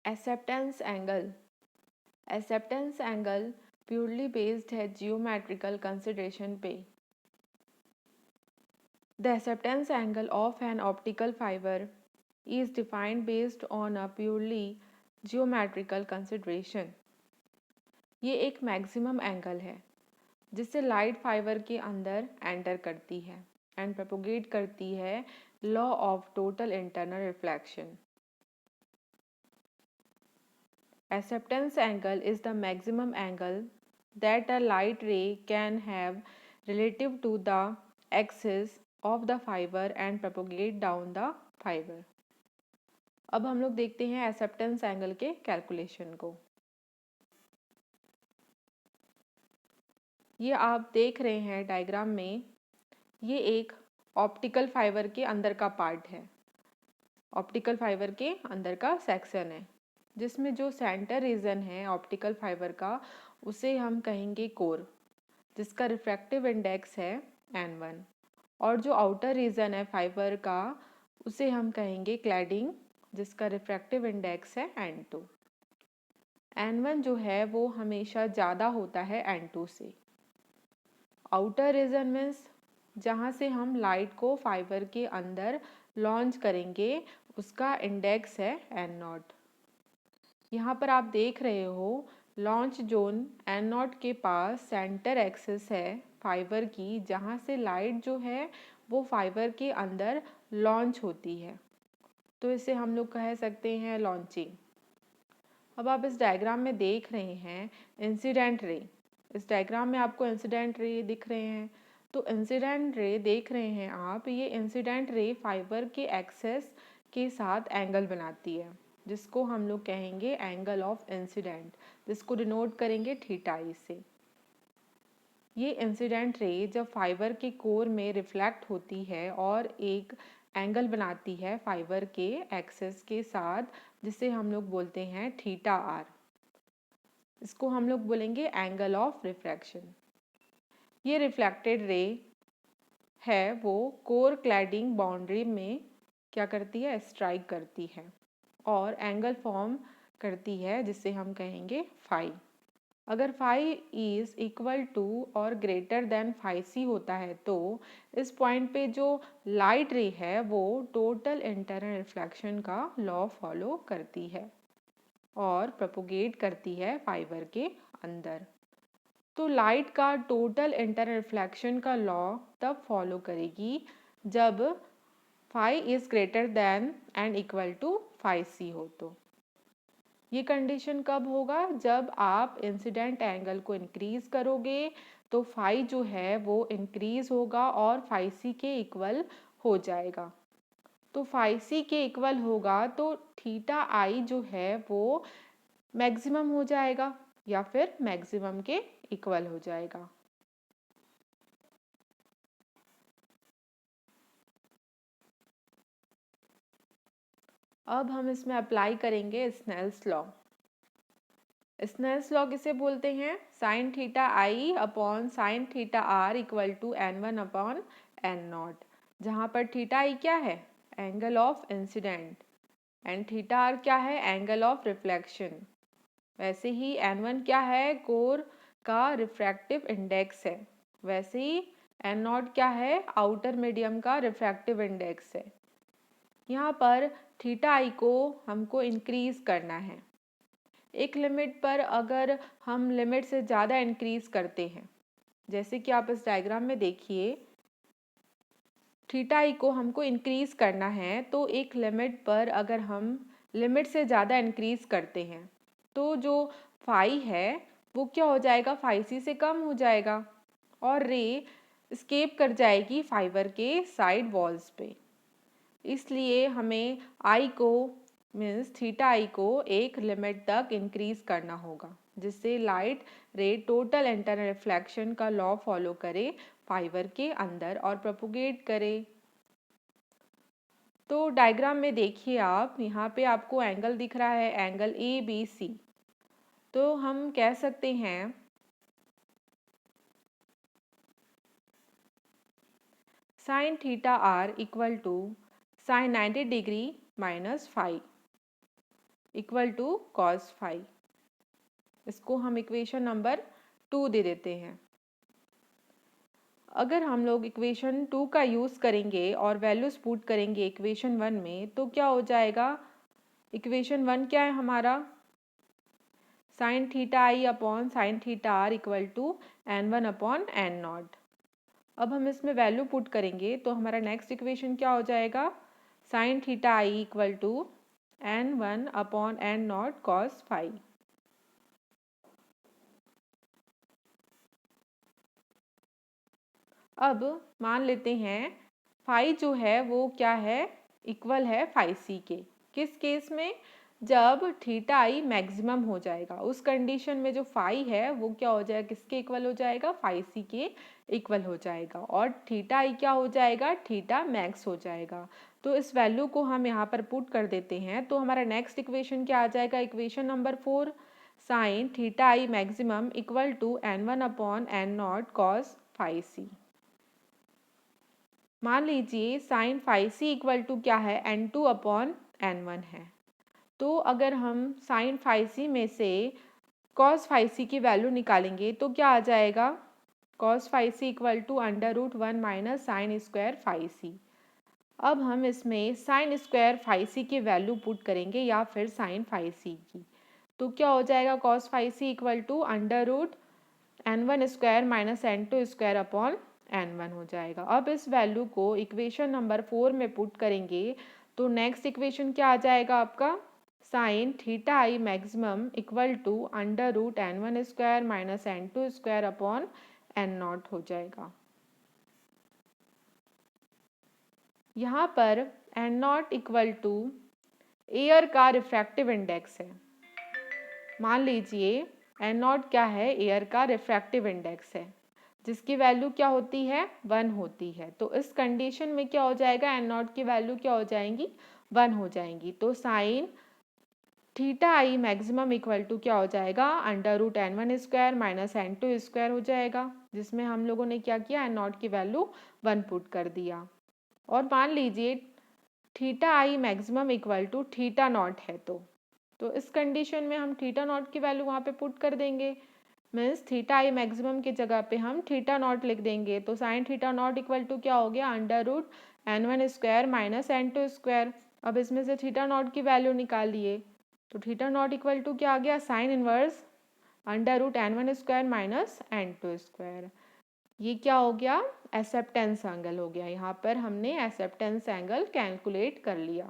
Acceptance angle. Acceptance angle purely based है geometrical consideration पे। The acceptance angle of an optical fibre is defined based on a purely geometrical consideration। ये एक maximum angle है जिससे light fibre के अंदर enter करती है एंड प्रोपोगेट करती है law of total internal reflection. Acceptance angle is the maximum angle that a light ray can have relative to the axis of the fiber and propagate down the fiber। अब हम लोग देखते हैं acceptance angle के calculation को। ये आप देख रहे हैं डायग्राम में, ये एक ऑप्टिकल फाइबर के अंदर का पार्ट है, ऑप्टिकल फाइबर के अंदर का सेक्शन है जिसमें जो सेंटर रीजन है ऑप्टिकल फाइबर का उसे हम कहेंगे कोर, जिसका रिफ्रैक्टिव इंडेक्स है n1, और जो आउटर रीजन है फाइबर का उसे हम कहेंगे क्लैडिंग, जिसका रिफ्रैक्टिव इंडेक्स है n2। n1 जो है वो हमेशा ज़्यादा होता है n2 से। आउटर रीजन मीन्स जहाँ से हम लाइट को फाइबर के अंदर लॉन्च करेंगे उसका इंडेक्स है n0। यहाँ पर आप देख रहे हो लॉन्च जोन n0 के पास सेंटर एक्सिस है फाइबर की, जहाँ से लाइट जो है वो फाइबर के अंदर लॉन्च होती है, तो इसे हम लोग कह सकते हैं लॉन्चिंग। अब आप इस डायग्राम में देख रहे हैं इंसिडेंट रे। इस डायग्राम में आपको इंसिडेंट रे दिख रहे हैं, तो इंसिडेंट रे देख रहे हैं आप, ये इंसिडेंट रे फाइबर के एक्सेस के साथ एंगल बनाती है जिसको हम लोग कहेंगे एंगल ऑफ इंसिडेंट, जिसको डिनोट करेंगे थीटा आई से। ये इंसिडेंट रे जब फाइबर के कोर में रिफ्लेक्ट होती है और एक एंगल बनाती है फाइबर के एक्सेस के साथ, जिसे हम लोग बोलते हैं थीटा आर, इसको हम लोग बोलेंगे एंगल ऑफ रिफ्रैक्शन। ये रिफ्लेक्टेड रे है वो कोर क्लैडिंग बाउंड्री में क्या करती है, स्ट्राइक करती है और एंगल फॉर्म करती है जिसे हम कहेंगे फाई। अगर फाई इज इक्वल टू और ग्रेटर देन फाई सी होता है तो इस पॉइंट पे जो लाइट रे है वो टोटल इंटरनल रिफ्लेक्शन का लॉ फॉलो करती है और प्रोपोगेट करती है फाइबर के अंदर। तो लाइट का टोटल इंटरनल रिफ्लेक्शन का लॉ तब फॉलो करेगी जब phi is greater than and equal to phi C हो। तो ये कंडीशन कब होगा, जब आप इंसिडेंट एंगल को इंक्रीज करोगे तो फाई जो है वो इंक्रीज होगा और फाई सी के इक्वल हो जाएगा। तो फाई सी के इक्वल होगा तो थीटा आई जो है वो मैक्सिमम हो जाएगा या फिर मैक्सिमम के इक्वल हो जाएगा। अब हम इसमें अप्लाई करेंगे स्नेल्स लॉ। स्नेल्स लॉ किसे बोलते हैं, sine theta i upon sine theta r equal to n1 upon n0, जहाँ पर थीटा आई क्या है, angle of incident, and theta r क्या है, एंगल ऑफ रिफ्लेक्शन। वैसे ही n1 क्या है, कोर का रिफ्रैक्टिव इंडेक्स है, वैसे ही n0 क्या है, आउटर मीडियम का रिफ्रैक्टिव इंडेक्स है। यहाँ पर थीटा आई को हमको इंक्रीज करना है। एक लिमिट पर अगर हम लिमिट से ज़्यादा इंक्रीज करते हैं, जैसे कि आप इस डायग्राम में देखिए थीटा आई को हमको इंक्रीज करना है, तो एक लिमिट पर अगर हम लिमिट से ज़्यादा इंक्रीज करते हैं तो जो फाई है वो क्या हो जाएगा, फाई सी से कम हो जाएगा और रे स्केप कर जाएगी फाइबर के साइड वॉल्स पे। इसलिए हमें आई को मीन्स थीटा आई को एक लिमिट तक इंक्रीज करना होगा जिससे लाइट रे टोटल इंटरनल रिफ्लेक्शन का लॉ फॉलो करे फाइबर के अंदर और प्रोपोगेट करे। तो डायग्राम में देखिए आप, यहाँ पे आपको एंगल दिख रहा है, एंगल ए बी सी। तो हम कह सकते हैं sine theta r equal to sine 90 degree minus phi. Equal to cos phi. इसको हम इक्वेशन नंबर 2 दे देते हैं। अगर हम लोग इक्वेशन 2 का यूज़ करेंगे और वैल्यूज पुट करेंगे इक्वेशन 1 में, तो क्या हो जाएगा? इक्वेशन 1 क्या है हमारा? Sine theta i upon sine theta r equal to n1 upon n naught. अब हम इसमें वैल्यू पुट करेंगे तो हमारा नेक्स्ट इक्वेशन क्या हो जाएगा? Sine theta i equal to n1 upon n not cos phi. अब मान लेते हैं फाई जो है वो क्या है? इक्वल है फाई सी के। किस केस में? जब थीटा आई मैक्सिमम हो जाएगा, उस कंडीशन में जो फाई है वो क्या हो जाएगा? किसके इक्वल हो जाएगा? फाई सी के इक्वल हो जाएगा। और थीटा आई क्या हो जाएगा? थीटा मैक्स हो जाएगा। तो इस वैल्यू को हम यहाँ पर पुट कर देते हैं तो हमारा नेक्स्ट इक्वेशन क्या आ जाएगा? Equation number 4, sine theta I maximum equal to n1 upon n not cos phi C. मान लीजिए sine phi C equal to क्या है? n2 अपॉन n1 है। तो अगर हम साइन फाई सी में से कॉस फाई सी की वैल्यू निकालेंगे तो क्या आ जाएगा? Cos phi C equal to √1 minus sine square phi C. अब हम इसमें साइन स्क्वायर फाई सी की वैल्यू पुट करेंगे या फिर साइन फाई सी की, तो क्या हो जाएगा? Cos phi C equal to √n1 square minus n2 square upon n1 हो जाएगा। अब इस वैल्यू को इक्वेशन नंबर 4 में पुट करेंगे तो नेक्स्ट इक्वेशन क्या आ जाएगा आपका? Sine theta I maximum equal to √n1 square minus n2 square upon n naught हो जाएगा। यहाँ पर n naught equal to air का रिफ्रैक्टिव इंडेक्स है। मान लीजिए n नॉट क्या है? एयर का रिफ्रैक्टिव इंडेक्स है, जिसकी वैल्यू क्या होती है? 1 होती है। तो इस कंडीशन में क्या हो जाएगा? n नॉट की वैल्यू क्या हो जाएंगी? 1 हो जाएंगी। तो sine theta I maximum equal to क्या हो जाएगा? √n1 square minus n2 square हो जाएगा, जिसमें हम लोगों ने क्या किया? n नॉट की वैल्यू 1 पुट कर दिया। और मान लीजिए theta I maximum equal to theta naught है, तो इस कंडीशन में हम थीटा नॉट की वैल्यू वहाँ पे पुट कर देंगे। मीन्स थीटा आई मैक्सिमम की जगह पे हम थीटा नॉट लिख देंगे। तो sine theta naught equal to क्या हो गया? √n1 square minus n2 square. अब इसमें से थीटा नॉट की वैल्यू निकाल लिए तो थीटा नॉट इक्वल टू क्या आ गया? Sine inverse √n1 square minus n2 square. ये क्या हो गया? एक्सेप्टेंस एंगल हो गया। यहाँ पर हमने एक्सेप्टेंस एंगल कैलकुलेट कर लिया।